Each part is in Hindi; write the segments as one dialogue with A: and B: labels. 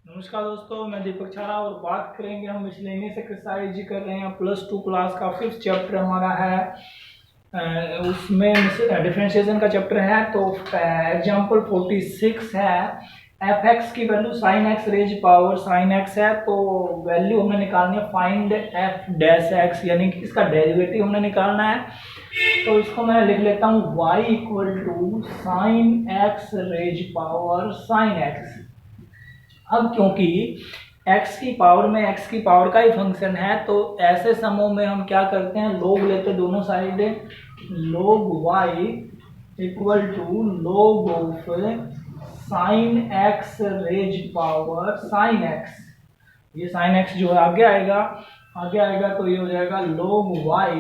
A: नमस्कार दोस्तों, मैं दीपक छारा और बात करेंगे हम मिसलेनियस एक्सरसाइज कर रहे हैं +2 क्लास का 5th चैप्टर हमारा है। उसमें डिफरेंशिएशन का चैप्टर है। तो एग्जांपल 46 है। एफ एक्स की value sine x raise power sine x है, तो वैल्यू हमने निकालनी है फाइंड एफ डैश एक्स, यानी कि इसका डेरिवेटिव हमने निकालना है। तो इसको मैं लिख लेता हूँ y equal to sine x raise power sine x. अब क्योंकि x की पावर में x की पावर का ही फंक्शन है, तो ऐसे समूह में हम क्या करते हैं, लोग लेते हैं दोनों side. Log y equal to log of sine x raise power sine x. ये साइन एक्स जो है आगे आएगा तो ये हो जाएगा log y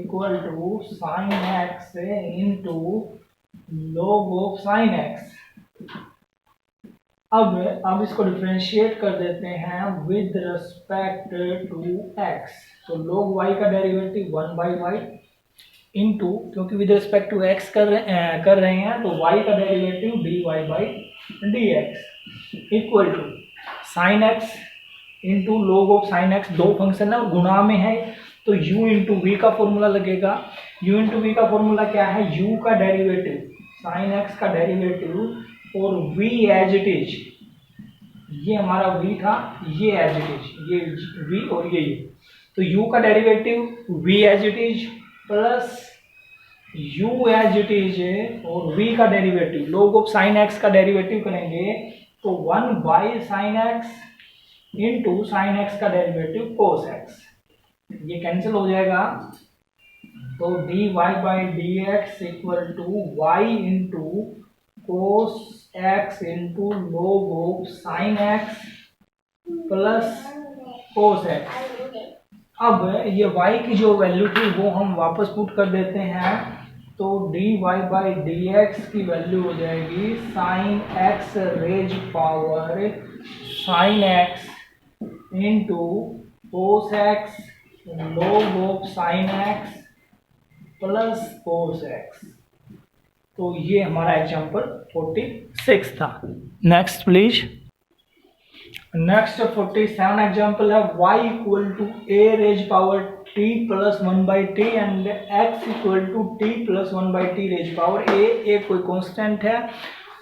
A: equal to sine x into log of sine x. अब इसको डिफरेंशिएट कर देते हैं विद रिस्पेक्ट टू x। तो log y का डेरिवेटिव 1/y इंटू, क्योंकि विद रिस्पेक्ट टू x कर रहे हैं तो y का derivative dy/dx equal to sine x into log of sine x। दो फंक्शन है और गुणा में है, तो u इंटू वी का फॉर्मूला लगेगा। u इंटू वी का फॉर्मूला क्या है, u का डेरिवेटिव साइन x का डेरिवेटिव और v एज इट इज, ये हमारा v था, ये एज इट इज, ये v और ये। तो u का derivative v as it is plus u as it is और v का derivative log of sine x का डेरिवेटिव करेंगे तो 1/sin x into sine x का डेरिवेटिव cos x। ये कैंसिल हो जाएगा, तो dy/dx equal to y into cos x into log of sine x plus cos x। अब ये y की जो वैल्यू थी वो हम वापस पुट कर देते हैं, तो dy/dx की वैल्यू हो जाएगी sine x raise power sine x into cos x log of sine x plus cos x। तो ये हमारा एग्जाम्पल 46 था। Next please. नेक्स्ट 47 एग्जाम्पल है y equal to a raise power t plus 1/t and x equal to t plus 1/t raise power a कोई कांस्टेंट है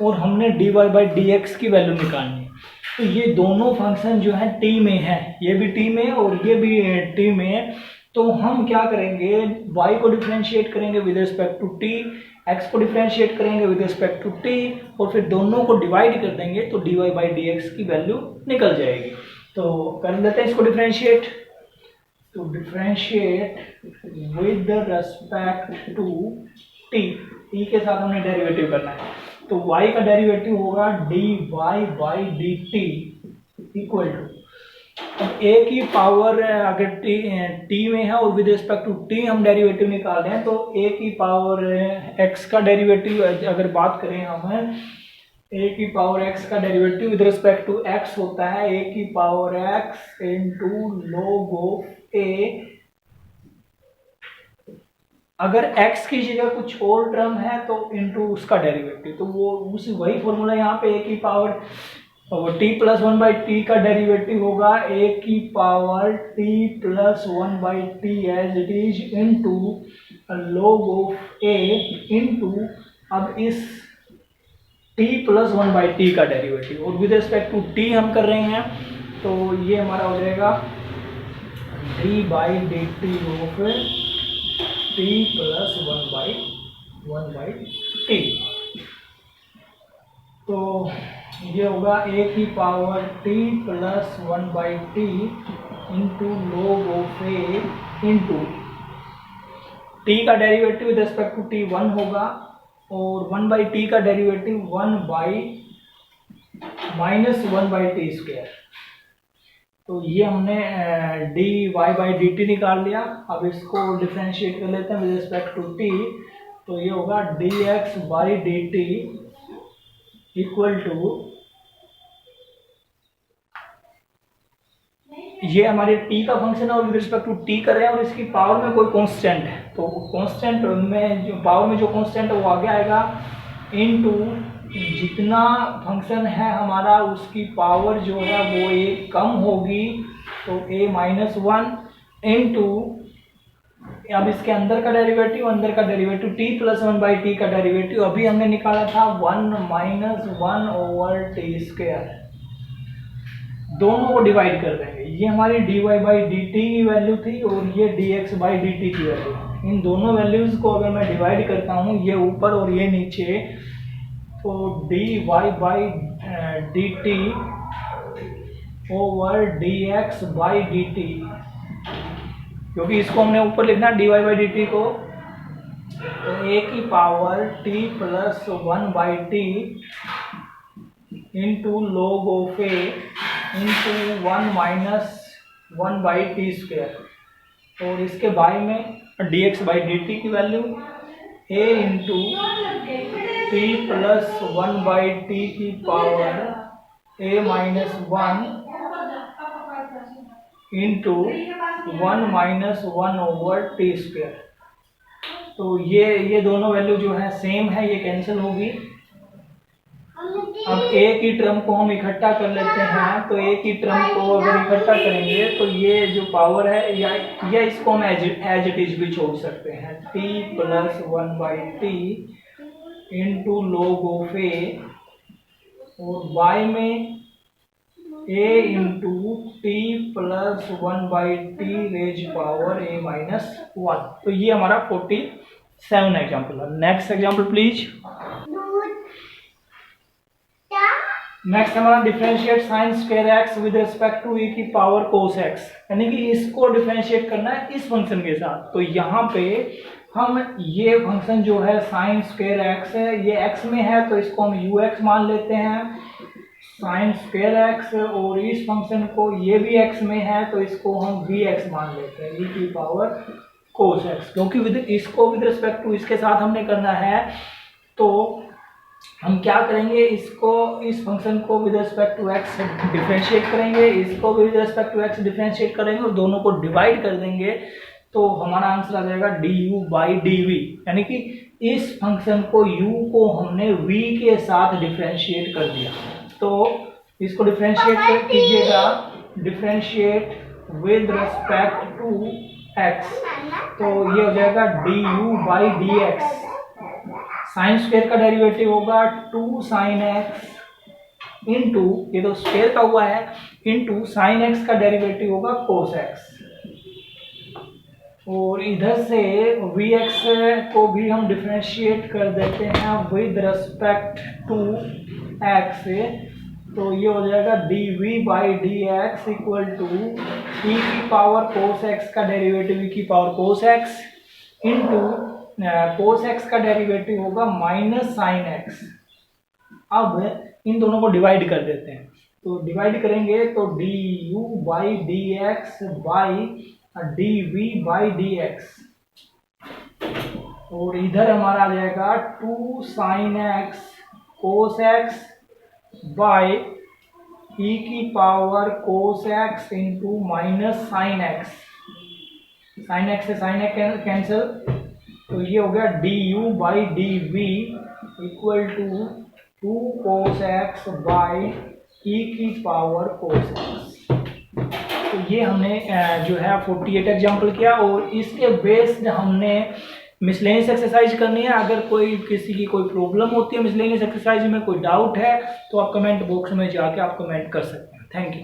A: और हमने dy/dx की वैल्यू निकालनी है। तो ये दोनों फंक्शन जो है t में है, ये भी t में और ये भी t में है। तो हम क्या करेंगे, y को डिफरेंशिएट करेंगे with respect to t, x को डिफरेंशिएट करेंगे विद रिस्पेक्ट टू t और फिर दोनों को डिवाइड कर देंगे तो dy/dx की वैल्यू निकल जाएगी। तो कर लेते हैं इसको डिफरेंशिएट। तो differentiate with respect to t के साथ हमने डेरिवेटिव करना है। तो y का डेरिवेटिव होगा dy/dt इक्वल टू, अब a की पावर अगर t में है और विद रिस्पेक्ट टू t हम डेरिवेटिव निकाल रहे हैं, तो a की पावर x का डेरिवेटिव अगर बात करें हम, a की पावर x का derivative with respect to x होता है a की power x into log of a। अगर x की जगह कुछ और टर्म है तो इंटू उसका डेरिवेटिव, तो वो वही फॉर्मूला यहाँ पे a की पावर और t प्लस 1/t का डेरिवेटिव होगा a की power t plus 1/t as it is into log of a into, अब इस t प्लस 1/t का डेरिवेटिव और विद रिस्पेक्ट टू t हम कर रहे हैं, तो ये हमारा हो जाएगा d/dt of t plus 1/t। तो ये होगा a की power t plus 1/t into log of a into t का derivative with respect to t 1 होगा और 1/t का डेरिवेटिव 1/-1/t स्क्वायर। तो ये हमने dy/dt निकाल लिया। अब इसको डिफरेंशिएट कर लेते हैं विद रिस्पेक्ट टू t, तो ये होगा dx/dt इक्वल टू, ये हमारे t का फंक्शन है और विद रिस्पेक्ट टू t कर रहे हैं और इसकी पावर में कोई कांस्टेंट है, तो कांस्टेंट में जो पावर में जो कांस्टेंट है वो आगे आएगा इंटू जितना फंक्शन है हमारा उसकी पावर जो है वो एक कम होगी, तो a-1 इंटू, अब इसके अंदर का डेरिवेटिव t प्लस 1/t का डेरिवेटिव अभी हमने निकाला था 1 - 1 ओवर टी स्क्वायर। दोनों को डिवाइड कर देंगे, ये हमारी dy/dt की वैल्यू थी और ये dx/dt की वैल्यू। इन दोनों वैल्यूज को अगर मैं डिवाइड करता हूँ, ये ऊपर और ये नीचे, तो dy/dt ओवर dx/dt, क्योंकि इसको हमने ऊपर लिखना dy/dt को, तो a की power t plus 1/t into log of a into 1 - 1/t square, और इसके बाय में dx/dt की value a into t plus 1/t की power a-1 into 1 - 1 over T square. तो ये दोनों वैल्यू जो है सेम है, ये कैंसिल होगी। अब a की टर्म को हम इकट्ठा कर लेते हैं, तो a की टर्म को अगर इकट्ठा करेंगे तो ये जो पावर है या इसको हम एज इट इज भी छोड़ सकते हैं, t plus 1/t into log of a, और y में a into t plus 1/t raise power a-1। तो ये हमारा 47 एग्जाम्पल है। Next example please. नेक्स्ट हमारा differentiate sine square x with respect to e की पावर कोस एक्स, यानी कि इसको डिफरेंशिएट करना है इस फंक्शन के साथ। तो यहाँ पे हम ये फंक्शन जो है साइन स्क्वायर एक्स है, ये x में है तो इसको हम ux मान लेते हैं साइन स्क्वायर एक्स, और इस फंक्शन को ये भी x में है तो इसको हम vx मान लेते हैं e की पावर कोस एक्स, क्योंकि इसको विद रिस्पेक्ट टू इसके साथ हमने करना है। तो हम क्या करेंगे, इस फंक्शन को with respect to x differentiate करेंगे, इसको with respect to x differentiate करेंगे और दोनों को डिवाइड कर देंगे, तो हमारा आंसर आ जाएगा du/dv, यानी कि इस फंक्शन को u को हमने v के साथ डिफरेंशिएट कर दिया। तो इसको डिफरेंशिएट कीजिएगा, differentiate with respect to x, तो ये हो जाएगा du/dx। साइन स्क्वायर का डेरिवेटिव होगा 2 sin x इंटू, ये तो स्क्वायर का हुआ है, इंटू साइन x का डेरिवेटिव होगा cos x, और इधर से vx को भी हम डिफरेंशिएट कर देते हैं विद रिस्पेक्ट टू x, तो ये हो जाएगा dv/dx इक्वल टू e की पावर cos x का डेरिवेटिव e की power cos x into cos x का डेरिवेटिव होगा माइनस साइन x। अब इन दोनों को डिवाइड कर देते हैं, तो डिवाइड करेंगे तो du/dx बाई dv/dx, और इधर हमारा आ जाएगा 2 sin x cos x by e की power cos x into minus sine x। Sine x से साइन x कैंसिल, तो ये हो गया du/dv equal to 2 cos x by e की पावर cos x। तो ये हमने जो है 48 एग्जाम्पल किया, और इसके बेस्ड हमने मिसलेनियस एक्सरसाइज करनी है। अगर किसी की कोई प्रॉब्लम होती है मिसलेनियस एक्सरसाइज में, कोई डाउट है, तो आप कमेंट बॉक्स में जाके आप कमेंट कर सकते हैं। Thank you.